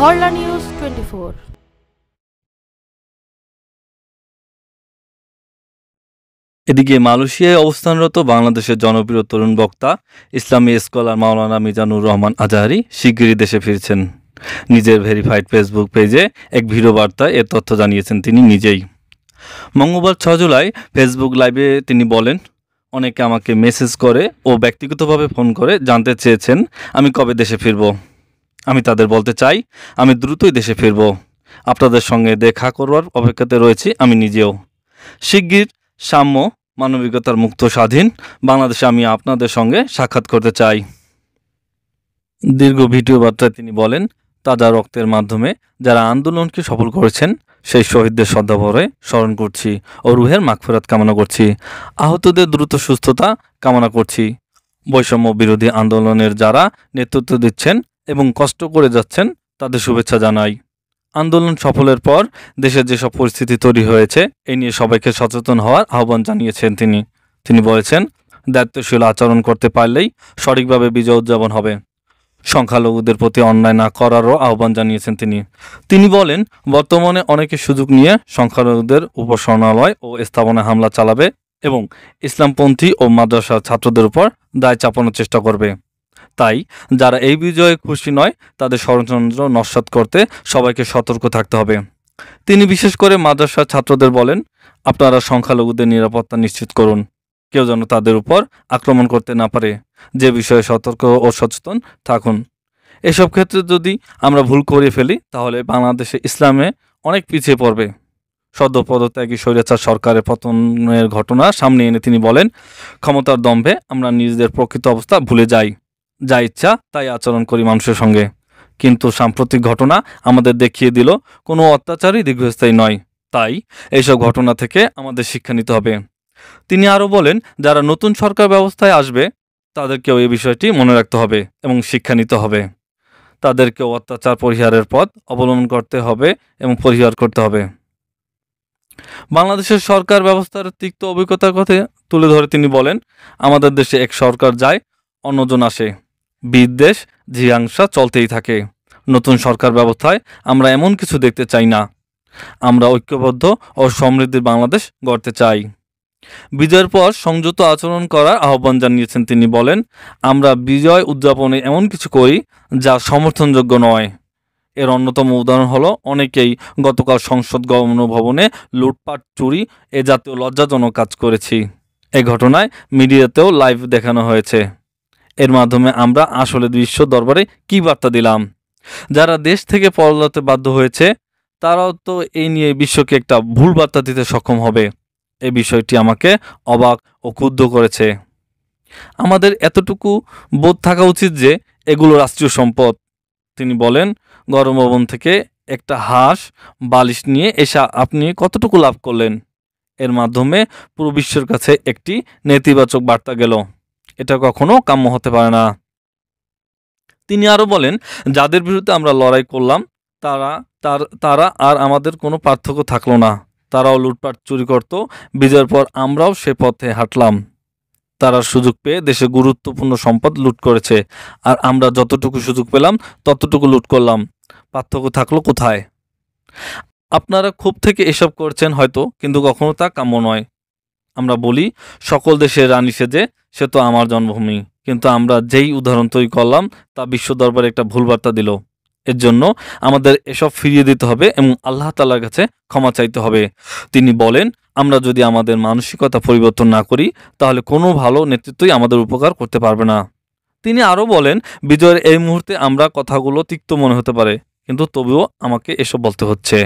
Dharla news 24। এদিকে মালয়েশিয়ায় অবস্থানরত বাংলাদেশের জনপ্রিয় তরুণ বক্তা ইসলামী স্কলার মাওলানা মিজানুর রহমান আজহারী শিগগিরই দেশে ফিরছেন। নিজের ভেরিফাইড ফেসবুক পেজে এক ভিডিও বার্তায় এ তথ্য জানিয়েছেন তিনি নিজেই। মঙ্গলবার 6 জুলাই ফেসবুক লাইভে তিনি বলেন, অনেকে আমাকে মেসেজ করে ও ব্যক্তিগতভাবে ফোন করে জানতে চেয়েছেন আমি কবে দেশে ফিরব। আমি তাদের বলতে চাই আমি দ্রুতই দেশে ফিরব। আপনাদের সঙ্গে দেখা করবার অপেক্ষাতে রয়েছি আমি নিজেও। শিগগির সাম্য, মানবিকতার মুক্ত স্বাধীন বাংলাদেশে আমি আপনাদের সঙ্গে সাক্ষাৎ করতে চাই। দীর্ঘ ভিডিও বার্তায় তিনি বলেন, তাজা রক্তের মাধ্যমে যারা আন্দোলনকে সফল করেছেন সেই শহীদদের শ্রদ্ধাভরে স্মরণ করছি ও রুহের মাগফিরাত কামনা করছি। আহতদের দ্রুত সুস্থতা কামনা করছি। বৈষম্য বিরোধী আন্দোলনের যারা নেতৃত্ব দিচ্ছেন এবং কষ্ট করে যাচ্ছেন তাদের শুভেচ্ছা জানাই। আন্দোলন সফলের পর দেশে যেসব পরিস্থিতি তৈরি হয়েছে এ নিয়ে সবাইকে সচেতন হওয়ার আহ্বান জানিয়েছেন তিনি বলেছেন, দায়িত্বশীল আচরণ করতে পারলেই সঠিকভাবে বিজয় উদযাপন হবে। সংখ্যালঘুদের প্রতি অন্যায় না করারও আহ্বান জানিয়েছেন তিনি বলেন, বর্তমানে অনেকে সুযোগ নিয়ে সংখ্যালঘুদের উপাসনালয় ও স্থাপনায় হামলা চালাবে এবং ইসলামপন্থী ও মাদ্রাসার ছাত্রদের উপর দায় চাপানোর চেষ্টা করবে। তাই যারা এই বিজয়ে খুশি নয় তাদের ষড়যন্ত্র নস্যাৎ করতে সবাইকে সতর্ক থাকতে হবে। তিনি বিশেষ করে মাদ্রাসার ছাত্রদের বলেন, আপনারা সংখ্যালঘুদের নিরাপত্তা নিশ্চিত করুন। কেউ যেন তাদের উপর আক্রমণ করতে না পারে, যে বিষয়ে সতর্ক ও সচেতন থাকুন। এসব ক্ষেত্রে যদি আমরা ভুল করে ফেলি তাহলে বাংলাদেশে ইসলামে অনেক পিছিয়ে পড়বে। সদ্য পদত্যাগী স্বৈরাচার সরকারের পতনের ঘটনা সামনে এনে তিনি বলেন, ক্ষমতার দম্ভে আমরা নিজেদের প্রকৃত অবস্থা ভুলে যাই, যা ইচ্ছা তাই আচরণ করি মানুষের সঙ্গে। কিন্তু সাম্প্রতিক ঘটনা আমাদের দেখিয়ে দিল কোনো অত্যাচারই দীর্ঘস্থায়ী নয়। তাই এইসব ঘটনা থেকে আমাদের শিক্ষা নিতে হবে। তিনি আরও বলেন, যারা নতুন সরকার ব্যবস্থায় আসবে তাদেরকেও এই বিষয়টি মনে রাখতে হবে এবং শিক্ষা নিতে হবে। তাদেরকেও অত্যাচার পরিহারের পথ অবলম্বন করতে হবে এবং পরিহার করতে হবে। বাংলাদেশের সরকার ব্যবস্থার তিক্ত অভিজ্ঞতার কথা তুলে ধরে তিনি বলেন, আমাদের দেশে এক সরকার যায় অন্যজন আসে, বিদ্বেষ জিহাংসা চলতেই থাকে। নতুন সরকার ব্যবস্থায় আমরা এমন কিছু দেখতে চাই না। আমরা ঐক্যবদ্ধ ও সমৃদ্ধির বাংলাদেশ গড়তে চাই। বিজয়ের পর সংযত আচরণ করার আহ্বান জানিয়েছেন তিনি বলেন, আমরা বিজয় উদযাপনে এমন কিছু করি যা সমর্থনযোগ্য নয়। এর অন্যতম উদাহরণ হলো অনেকেই গতকাল সংসদ গণভবনে লুটপাট, চুরি এ জাতীয় লজ্জাজনক কাজ করেছি। এই ঘটনায় মিডিয়াতেও লাইভ দেখানো হয়েছে। এর মাধ্যমে আমরা আসলে বিশ্ব দরবারে কি বার্তা দিলাম? যারা দেশ থেকে পলাতে বাধ্য হয়েছে তারাও তো এই নিয়ে বিশ্বকে একটা ভুল বার্তা দিতে সক্ষম হবে। এই বিষয়টি আমাকে অবাক ও ক্ষুব্ধ করেছে। আমাদের এতটুকু বোধ থাকা উচিত যে এগুলো রাষ্ট্রীয় সম্পদ। তিনি বলেন, গণভবন থেকে একটা হাঁস বালিশ নিয়ে এসে আপনি কতটুকু লাভ করলেন? এর মাধ্যমে পুরো বিশ্বের কাছে একটি নেতিবাচক বার্তা গেল। এটা কখনো কাম্য হতে পারে না। তিনি আরও বলেন, যাদের বিরুদ্ধে আমরা লড়াই করলাম তারা আর আমাদের কোনো পার্থক্য থাকলো না। তারাও লুটপাট চুরি করত। বিজয়ের পর আমরাও সে পথে হাঁটলাম। তারা সুযোগ পেয়ে দেশে গুরুত্বপূর্ণ সম্পদ লুট করেছে, আর আমরা যতটুকু সুযোগ পেলাম ততটুকু লুট করলাম। পার্থক্য থাকলো কোথায়? আপনারা ক্ষোভ থেকে এসব করছেন হয়তো, কিন্তু কখনো তা কাম্য নয়। আমরা বলি সকল দেশের রানী সেজে সে তো আমার জন্মভূমি, কিন্তু আমরা যেই উদাহরণ তৈরি করলাম তা বিশ্ব দরবারে একটা ভুল বার্তা দিল। এর জন্য আমাদের এসব ফিরিয়ে দিতে হবে এবং আল্লাহ তাআলার কাছে ক্ষমা চাইতে হবে। তিনি বলেন, আমরা যদি আমাদের মানসিকতা পরিবর্তন না করি তাহলে কোনো ভালো নেতৃত্বই আমাদের উপকার করতে পারবে না। তিনি আরও বলেন, বিজয়ের এই মুহূর্তে আমরা কথাগুলো তিক্ত মনে হতে পারে, কিন্তু তবুও আমাকে এসব বলতে হচ্ছে।